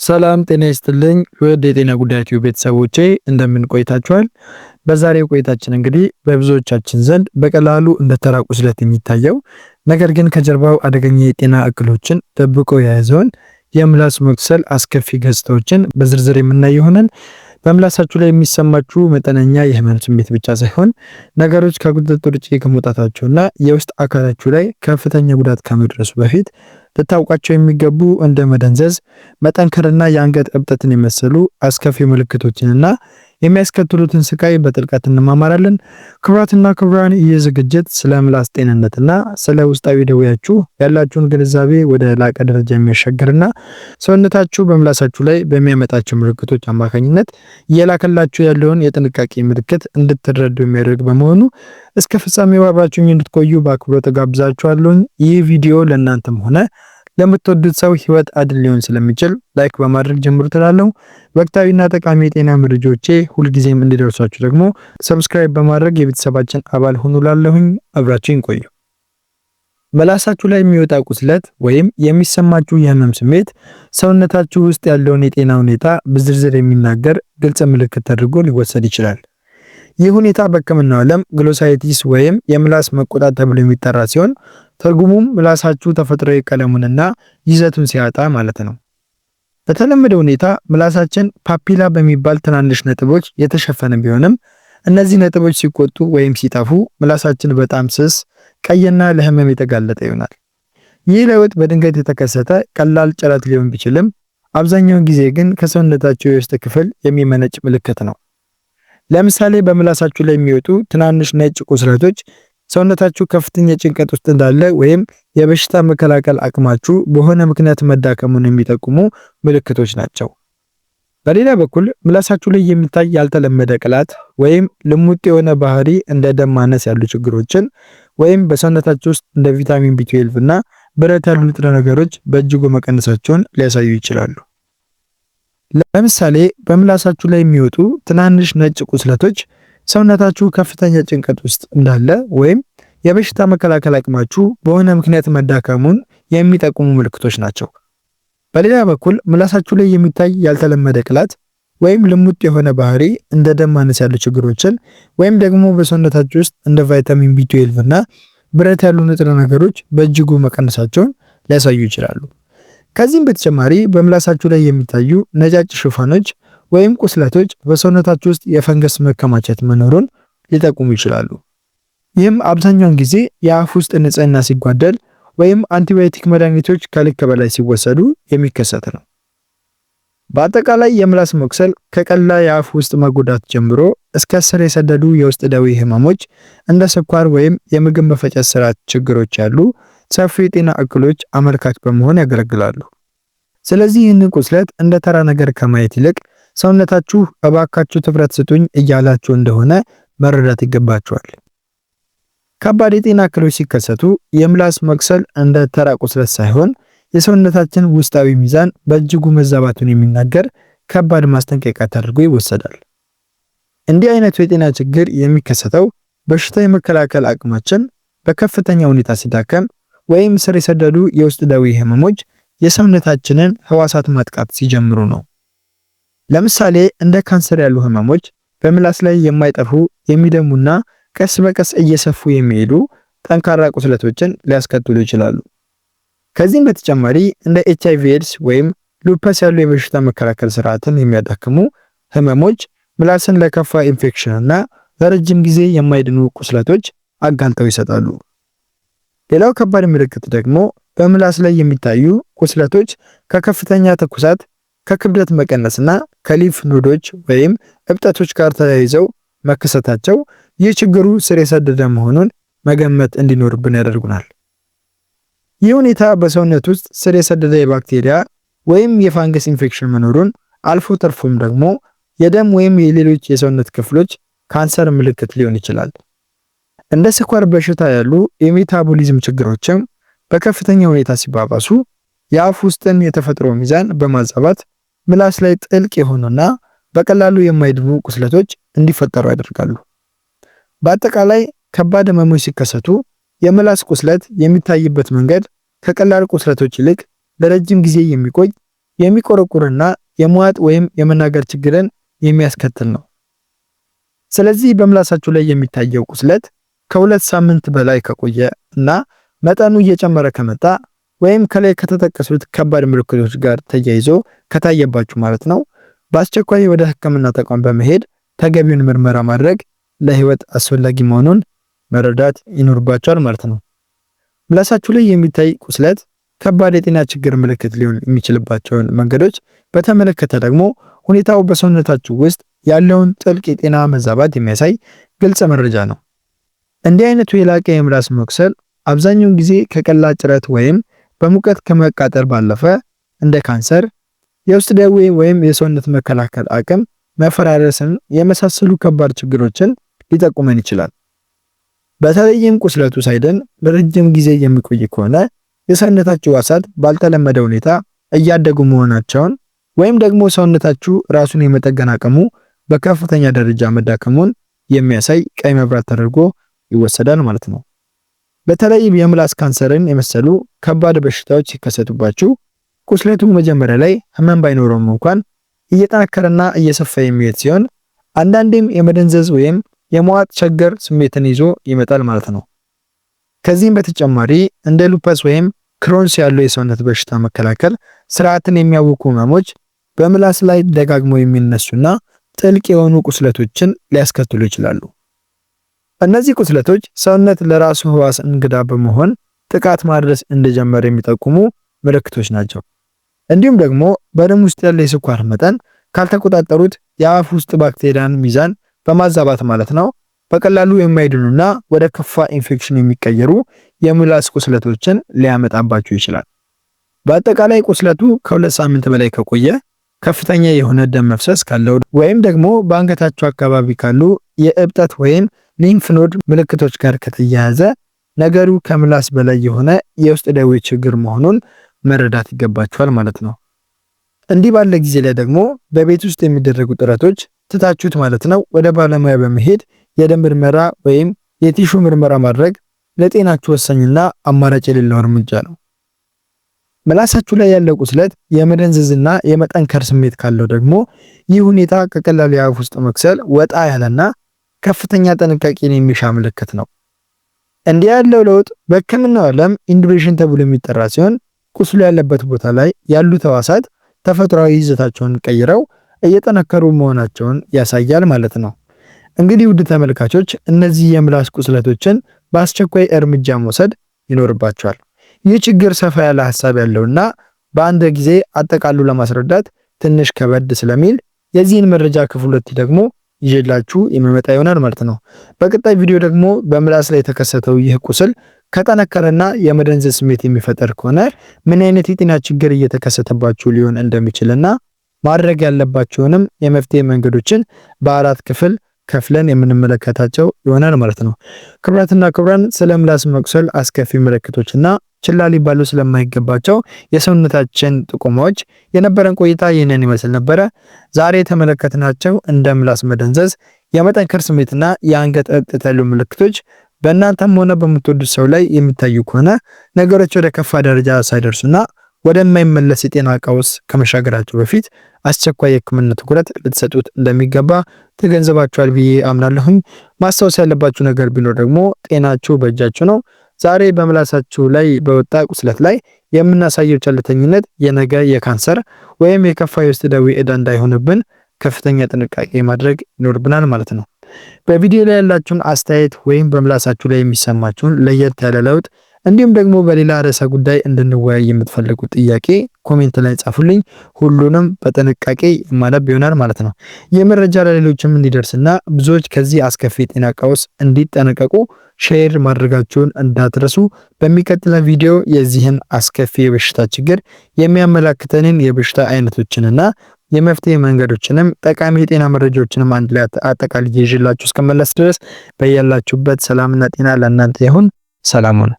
ሰላም ጤና ይስጥልኝ ውድ የጤና ጉዳይ ቲዩብ ቤተሰቦቼ እንደምን ቆይታችኋል? በዛሬው ቆይታችን እንግዲህ በብዙዎቻችን ዘንድ በቀላሉ እንደ ተራ ቁስለት የሚታየው ነገር ግን ከጀርባው አደገኛ የጤና እክሎችን ደብቆ የያዘውን የምላስ መቁሰል አስከፊ ገጽታዎችን በዝርዝር የምናይ ይሆናል። በምላሳችሁ ላይ የሚሰማችሁ መጠነኛ የህመም ስሜት ብቻ ሳይሆን ነገሮች ከቁጥጥር ውጪ ከመውጣታቸውና የውስጥ አካላችሁ ላይ ከፍተኛ ጉዳት ከመድረሱ በፊት ልታውቋቸው የሚገቡ እንደ መደንዘዝ፣ መጠንከርና የአንገት እብጠትን የመሰሉ አስከፊ ምልክቶችንና የሚያስከትሉትን ስቃይ በጥልቀት እንማማራለን። ክቡራትና ክቡራን፣ ይህ ዝግጅት ስለ ምላስ ጤንነትና ስለ ውስጣዊ ደዌያችሁ ያላችሁን ግንዛቤ ወደ ላቀ ደረጃ የሚያሻግርና ሰውነታችሁ በምላሳችሁ ላይ በሚያመጣቸው ምልክቶች አማካኝነት እየላከላችሁ ያለውን የጥንቃቄ ምልክት እንድትረዱ የሚያደርግ በመሆኑ እስከ ፍጻሜው አብራችሁኝ እንድትቆዩ በአክብሮት ተጋብዛችኋለሁ። ይህ ቪዲዮ ለእናንተም ሆነ ለምትወዱት ሰው ህይወት አድል ሊሆን ስለሚችል ላይክ በማድረግ ጀምሩ ትላለሁ። ወቅታዊና ጠቃሚ የጤና መረጃዎቼ ሁልጊዜም እንዲደርሷችሁ ደግሞ ሰብስክራይብ በማድረግ የቤተሰባችን አባል ሁኑ ላለሁኝ። አብራችሁኝ ቆዩ። ምላሳችሁ ላይ የሚወጣ ቁስለት ወይም የሚሰማችሁ የህመም ስሜት ሰውነታችሁ ውስጥ ያለውን የጤና ሁኔታ በዝርዝር የሚናገር ግልጽ ምልክት ተደርጎ ሊወሰድ ይችላል። ይህ ሁኔታ በሕክምናው ዓለም ግሎሳይቲስ ወይም የምላስ መቆጣት ተብሎ የሚጠራ ሲሆን ትርጉሙም ምላሳችሁ ተፈጥሯዊ ቀለሙንና ይዘቱን ሲያጣ ማለት ነው። በተለመደ ሁኔታ ምላሳችን ፓፒላ በሚባል ትናንሽ ነጥቦች የተሸፈነ ቢሆንም እነዚህ ነጥቦች ሲቆጡ ወይም ሲጠፉ ምላሳችን በጣም ስስ፣ ቀይና ለህመም የተጋለጠ ይሆናል። ይህ ለውጥ በድንገት የተከሰተ ቀላል ጭረት ሊሆን ቢችልም አብዛኛውን ጊዜ ግን ከሰውነታችሁ የውስጥ ክፍል የሚመነጭ ምልክት ነው። ለምሳሌ በምላሳችሁ ላይ የሚወጡ ትናንሽ ነጭ ቁስለቶች ሰውነታችሁ ከፍተኛ ጭንቀት ውስጥ እንዳለ ወይም የበሽታ መከላከል አቅማችሁ በሆነ ምክንያት መዳከሙን የሚጠቁሙ ምልክቶች ናቸው። በሌላ በኩል ምላሳችሁ ላይ የሚታይ ያልተለመደ ቅላት ወይም ልሙጥ የሆነ ባህሪ እንደ ደም ማነስ ያሉ ችግሮችን ወይም በሰውነታችሁ ውስጥ እንደ ቪታሚን B12 እና ብረት ያሉ ንጥረ ነገሮች በእጅጉ መቀነሳቸውን ሊያሳዩ ይችላሉ። ለምሳሌ በምላሳችሁ ላይ የሚወጡ ትናንሽ ነጭ ቁስለቶች ሰውነታችሁ ከፍተኛ ጭንቀት ውስጥ እንዳለ ወይም የበሽታ መከላከል አቅማችሁ በሆነ ምክንያት መዳከሙን የሚጠቁሙ ምልክቶች ናቸው። በሌላ በኩል ምላሳችሁ ላይ የሚታይ ያልተለመደ ቅላት ወይም ልሙጥ የሆነ ባህሪ እንደ ደም ማነስ ያሉ ችግሮችን ወይም ደግሞ በሰውነታችሁ ውስጥ እንደ ቫይታሚን B12 እና ብረት ያሉ ንጥረ ነገሮች በእጅጉ መቀነሳቸውን ሊያሳዩ ይችላሉ። ከዚህም በተጨማሪ በምላሳችሁ ላይ የሚታዩ ነጫጭ ሽፋኖች ወይም ቁስለቶች በሰውነታችሁ ውስጥ የፈንገስ መከማቸት መኖሩን ሊጠቁሙ ይችላሉ። ይህም አብዛኛውን ጊዜ የአፍ ውስጥ ንጽህና ሲጓደል ወይም አንቲባዮቲክ መድኃኒቶች ከልክ በላይ ሲወሰዱ የሚከሰት ነው። በአጠቃላይ የምላስ መቁሰል ከቀላል የአፍ ውስጥ መጎዳት ጀምሮ እስከ ስር የሰደዱ የውስጥ ደዌ ህመሞች እንደ ስኳር ወይም የምግብ መፈጨት ስርዓት ችግሮች ያሉ ሰፊ የጤና እክሎች አመልካች በመሆን ያገለግላሉ። ስለዚህ ይህንን ቁስለት እንደ ተራ ነገር ከማየት ይልቅ ሰውነታችሁ እባካችሁ ትኩረት ስጡኝ እያላችሁ እንደሆነ መረዳት ይገባችኋል። ከባድ የጤና እክሎች ሲከሰቱ የምላስ መቁሰል እንደ ተራ ቁስለት ሳይሆን የሰውነታችን ውስጣዊ ሚዛን በእጅጉ መዛባቱን የሚናገር ከባድ ማስጠንቀቂያ ተደርጎ ይወሰዳል። እንዲህ አይነቱ የጤና ችግር የሚከሰተው በሽታ የመከላከል አቅማችን በከፍተኛ ሁኔታ ሲዳከም ወይም ስር የሰደዱ የውስጥ ደዌ ህመሞች የሰውነታችንን ህዋሳት ማጥቃት ሲጀምሩ ነው። ለምሳሌ እንደ ካንሰር ያሉ ህመሞች በምላስ ላይ የማይጠፉ የሚደሙና ቀስ በቀስ እየሰፉ የሚሄዱ ጠንካራ ቁስለቶችን ሊያስከትሉ ይችላሉ። ከዚህም በተጨማሪ እንደ HIV/AIDS ወይም ሉፐስ ያሉ የበሽታ መከላከል ስርዓትን የሚያዳክሙ ህመሞች ምላስን ለከፋ ኢንፌክሽን እና ለረጅም ጊዜ የማይድኑ ቁስለቶች አጋልጠው ይሰጣሉ። ሌላው ከባድ ምልክት ደግሞ በምላስ ላይ የሚታዩ ቁስለቶች ከከፍተኛ ትኩሳት፣ ከክብደት መቀነስና ከሊፍ ኖዶች ወይም እብጠቶች ጋር ተያይዘው መከሰታቸው ይህ ችግሩ ስር የሰደደ መሆኑን መገመት እንዲኖርብን ያደርጉናል። ይህ ሁኔታ በሰውነት ውስጥ ስር የሰደደ የባክቴሪያ ወይም የፋንገስ ኢንፌክሽን መኖሩን አልፎ ተርፎም ደግሞ የደም ወይም የሌሎች የሰውነት ክፍሎች ካንሰር ምልክት ሊሆን ይችላል። እንደ ስኳር በሽታ ያሉ የሜታቦሊዝም ችግሮችም በከፍተኛ ሁኔታ ሲባባሱ የአፍ ውስጥን የተፈጥሮ ሚዛን በማዛባት ምላስ ላይ ጥልቅ የሆኑና በቀላሉ የማይድኑ ቁስለቶች እንዲፈጠሩ ያደርጋሉ። በአጠቃላይ ከባድ ህመሞች ሲከሰቱ የምላስ ቁስለት የሚታይበት መንገድ ከቀላል ቁስለቶች ይልቅ ለረጅም ጊዜ የሚቆይ የሚቆረቁርና የመዋጥ ወይም የመናገር ችግርን የሚያስከትል ነው። ስለዚህ በምላሳችሁ ላይ የሚታየው ቁስለት ከ2 ሳምንት በላይ ከቆየ እና መጠኑ እየጨመረ ከመጣ ወይም ከላይ ከተጠቀሱት ከባድ ምልክቶች ጋር ተያይዞ ከታየባችሁ ማለት ነው፣ በአስቸኳይ ወደ ሕክምና ተቋም በመሄድ ተገቢውን ምርመራ ማድረግ ለህይወት አስፈላጊ መሆኑን መረዳት ይኖርባችኋል ማለት ነው። ምላሳችሁ ላይ የሚታይ ቁስለት ከባድ የጤና ችግር ምልክት ሊሆን የሚችልባቸውን መንገዶች በተመለከተ ደግሞ ሁኔታው በሰውነታችሁ ውስጥ ያለውን ጥልቅ የጤና መዛባት የሚያሳይ ግልጽ መረጃ ነው። እንዲህ አይነቱ የላቀ የምላስ መቁሰል አብዛኛውን ጊዜ ከቀላል ጭረት ወይም በሙቀት ከመቃጠል ባለፈ እንደ ካንሰር፣ የውስጥ ደዌ ወይም የሰውነት መከላከል አቅም መፈራረስን የመሳሰሉ ከባድ ችግሮችን ሊጠቁመን ይችላል። በተለይም ቁስለቱ ሳይድን ለረጅም ጊዜ የሚቆይ ከሆነ የሰውነታችሁ ሕዋሳት ባልተለመደ ሁኔታ እያደጉ መሆናቸውን ወይም ደግሞ ሰውነታችሁ ራሱን የመጠገን አቅሙ በከፍተኛ ደረጃ መዳከሙን የሚያሳይ ቀይ መብራት ተደርጎ ይወሰዳል ማለት ነው። በተለይም የምላስ ካንሰርን የመሰሉ ከባድ በሽታዎች ሲከሰቱባችሁ ቁስለቱ መጀመሪያ ላይ ህመም ባይኖረውም እንኳን እየጠነከረና እየሰፋ የሚሄድ ሲሆን አንዳንዴም የመደንዘዝ ወይም የመዋጥ ችግር ስሜትን ይዞ ይመጣል ማለት ነው። ከዚህም በተጨማሪ እንደ ሉፐስ ወይም ክሮንስ ያሉ የሰውነት በሽታ መከላከል ስርዓትን የሚያውኩ ህመሞች በምላስ ላይ ደጋግሞ የሚነሱና ጥልቅ የሆኑ ቁስለቶችን ሊያስከትሉ ይችላሉ። እነዚህ ቁስለቶች ሰውነት ለራሱ ህዋስ እንግዳ በመሆን ጥቃት ማድረስ እንደጀመረ የሚጠቁሙ ምልክቶች ናቸው። እንዲሁም ደግሞ በደም ውስጥ ያለ የስኳር መጠን ካልተቆጣጠሩት የአፍ ውስጥ ባክቴሪያን ሚዛን በማዛባት ማለት ነው በቀላሉ የማይድኑና ወደ ከፋ ኢንፌክሽን የሚቀየሩ የምላስ ቁስለቶችን ሊያመጣባችሁ ይችላል። በአጠቃላይ ቁስለቱ ከ2 ሳምንት በላይ ከቆየ፣ ከፍተኛ የሆነ ደም መፍሰስ ካለው ወይም ደግሞ በአንገታችሁ አካባቢ ካሉ የእብጠት ወይም ሊምፍ ኖድ ምልክቶች ጋር ከተያያዘ ነገሩ ከምላስ በላይ የሆነ የውስጥ ደዌ ችግር መሆኑን መረዳት ይገባችኋል ማለት ነው። እንዲህ ባለ ጊዜ ላይ ደግሞ በቤት ውስጥ የሚደረጉ ጥረቶች ትታችሁት ማለት ነው ወደ ባለሙያ በመሄድ የደም ምርመራ ወይም የቲሹ ምርመራ ማድረግ ለጤናችሁ ወሳኝና አማራጭ የሌለው እርምጃ ነው። ምላሳችሁ ላይ ያለው ቁስለት የመደንዘዝና የመጠንከር ስሜት ካለው ደግሞ ይህ ሁኔታ ከቀላል የአፍ ውስጥ መክሰል ወጣ ያለና ከፍተኛ ጥንቃቄን የሚሻ ምልክት ነው። እንዲህ ያለው ለውጥ በሕክምናው ዓለም ኢንዱሬሽን ተብሎ የሚጠራ ሲሆን ቁስሉ ያለበት ቦታ ላይ ያሉት ሕዋሳት ተፈጥሯዊ ይዘታቸውን ቀይረው እየጠነከሩ መሆናቸውን ያሳያል ማለት ነው። እንግዲህ ውድ ተመልካቾች እነዚህ የምላስ ቁስለቶችን በአስቸኳይ እርምጃ መውሰድ ይኖርባቸዋል። ይህ ችግር ሰፋ ያለ ሐሳብ ያለውና በአንድ ጊዜ አጠቃሉ ለማስረዳት ትንሽ ከበድ ስለሚል የዚህን መረጃ ክፍል 2 ደግሞ ይዤላችሁ የሚመጣ ይሆናል ማለት ነው። በቀጣይ ቪዲዮ ደግሞ በምላስ ላይ የተከሰተው ይህ ቁስል ከጠነከረና የመደንዘዝ ስሜት የሚፈጠር ከሆነ ምን አይነት የጤና ችግር እየተከሰተባችሁ ሊሆን እንደሚችልና ማድረግ ያለባችሁንም የመፍትሄ መንገዶችን በ4 ክፍል ከፍለን የምንመለከታቸው ይሆናል ማለት ነው። ክቡራትና ክቡራን ስለ ምላስ መቁሰል አስከፊ ምልክቶችና ችላ ሊባሉ ስለማይገባቸው የሰውነታችን ጥቆማዎች የነበረን ቆይታ ይህንን ይመስል ነበረ። ዛሬ የተመለከትናቸው እንደ ምላስ መደንዘዝ፣ የመጠንከር ስሜትና የአንገት እብጠት ያሉ ምልክቶች በእናንተም ሆነ በምትወዱት ሰው ላይ የሚታዩ ከሆነ ነገሮች ወደ ከፋ ደረጃ ሳይደርሱና ወደማይመለስ የጤና ቀውስ ከመሻገራቸው በፊት አስቸኳይ የሕክምና ትኩረት ልትሰጡት እንደሚገባ ተገንዘባችኋል ብዬ አምናለሁኝ። ማስታወስ ያለባችሁ ነገር ቢኖር ደግሞ ጤናችሁ በእጃችሁ ነው። ዛሬ በምላሳችሁ ላይ በወጣ ቁስለት ላይ የምናሳየው ቸልተኝነት የነገ የካንሰር ወይም የከፋ የውስጥ ደዌ ዕዳ እንዳይሆንብን ከፍተኛ ጥንቃቄ ማድረግ ይኖርብናል ማለት ነው። በቪዲዮ ላይ ያላችሁን አስተያየት ወይም በምላሳችሁ ላይ የሚሰማችሁን ለየት ያለ ለውጥ እንዲሁም ደግሞ በሌላ ርዕሰ ጉዳይ እንድንወያይ የምትፈልጉት ጥያቄ ኮሜንት ላይ ጻፉልኝ። ሁሉንም በጥንቃቄ ማለብ ይሆናል ማለት ነው። ይህ መረጃ ለሌሎችም እንዲደርስና ብዙዎች ከዚህ አስከፊ የጤና ቀውስ እንዲጠነቀቁ ሼር ማድረጋችሁን እንዳትረሱ። በሚቀጥለው ቪዲዮ የዚህን አስከፊ የበሽታ ችግር የሚያመላክተንን የበሽታ አይነቶችንና የመፍትሄ መንገዶችንም ጠቃሚ የጤና መረጃዎችንም አንድ ላይ አጠቃላይ ይዤላችሁ እስከመለስ ድረስ በያላችሁበት ሰላምና ጤና ለእናንተ ይሁን። ሰላም ሁኑ።